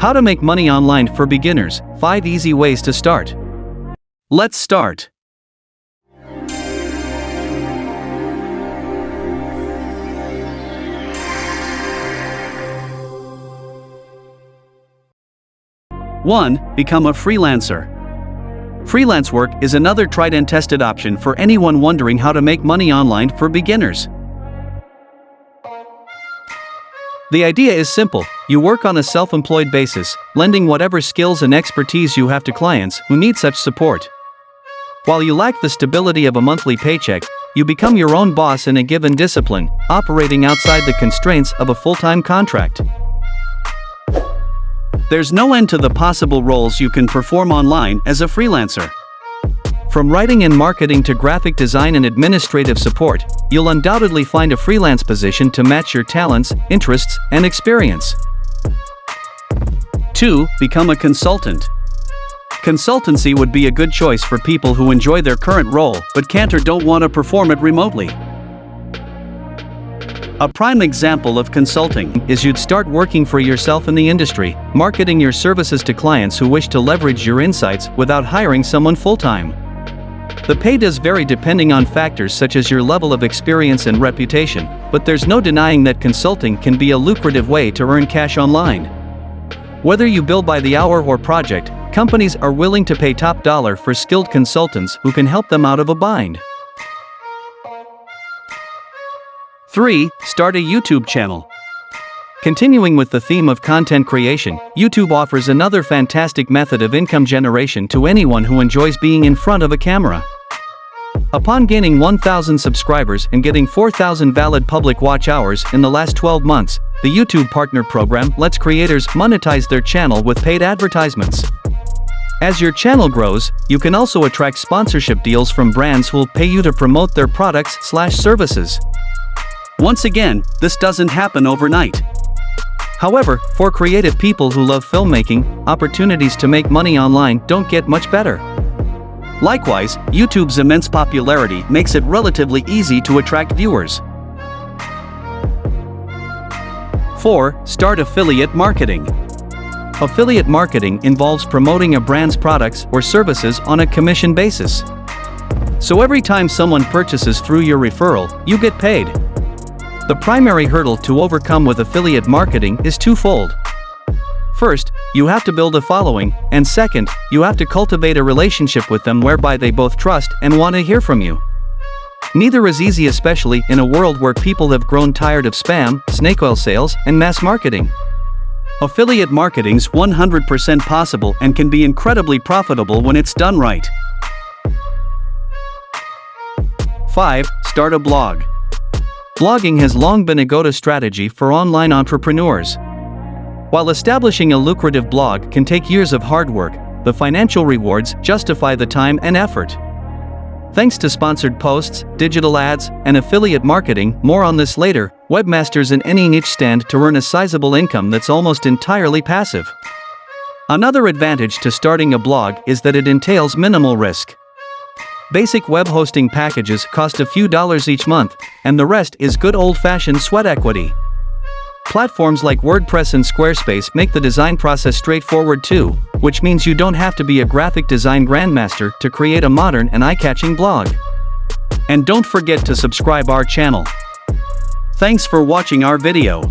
How to make money online for beginners, 5 easy ways to start. Let's start. One, become a freelancer. Freelance work is another tried and tested option for anyone wondering how to make money online for beginners. The idea is simple. You work on a self-employed basis, lending whatever skills and expertise you have to clients who need such support. While you lack the stability of a monthly paycheck, you become your own boss in a given discipline, operating outside the constraints of a full-time contract. There's no end to the possible roles you can perform online as a freelancer. From writing and marketing to graphic design and administrative support, you'll undoubtedly find a freelance position to match your talents, interests, and experience. 2. Become a consultant. Consultancy would be a good choice for people who enjoy their current role but can't or don't want to perform it remotely. A prime example of consulting is you'd start working for yourself in the industry, marketing your services to clients who wish to leverage your insights without hiring someone full-time. The pay does vary depending on factors such as your level of experience and reputation, but there's no denying that consulting can be a lucrative way to earn cash online. Whether you bill by the hour or project, companies are willing to pay top dollar for skilled consultants who can help them out of a bind. 3. Start a YouTube channel. Continuing with the theme of content creation, YouTube offers another fantastic method of income generation to anyone who enjoys being in front of a camera. Upon gaining 1,000 subscribers and getting 4,000 valid public watch hours in the last 12 months, the YouTube Partner Program lets creators monetize their channel with paid advertisements. As your channel grows, you can also attract sponsorship deals from brands who will pay you to promote their products/services. Once again, this doesn't happen overnight. However, for creative people who love filmmaking, opportunities to make money online don't get much better. Likewise, YouTube's immense popularity makes it relatively easy to attract viewers. 4. Start affiliate marketing. Affiliate marketing involves promoting a brand's products or services on a commission basis. So every time someone purchases through your referral, you get paid. The primary hurdle to overcome with affiliate marketing is twofold. First, you have to build a following, and second, you have to cultivate a relationship with them whereby they both trust and want to hear from you. Neither is easy, especially in a world where people have grown tired of spam, snake oil sales, and mass marketing. Affiliate marketing's 100% possible and can be incredibly profitable when it's done right. 5. Start a blog. Blogging has long been a go-to strategy for online entrepreneurs. While establishing a lucrative blog can take years of hard work, the financial rewards justify the time and effort. Thanks to sponsored posts, digital ads, and affiliate marketing, more on this later, webmasters in any niche stand to earn a sizable income that's almost entirely passive. Another advantage to starting a blog is that it entails minimal risk. Basic web hosting packages cost a few dollars each month, and the rest is good old-fashioned sweat equity. Platforms like WordPress and Squarespace make the design process straightforward too, which means you don't have to be a graphic design grandmaster to create a modern and eye-catching blog. And don't forget to subscribe our channel. Thanks for watching our video.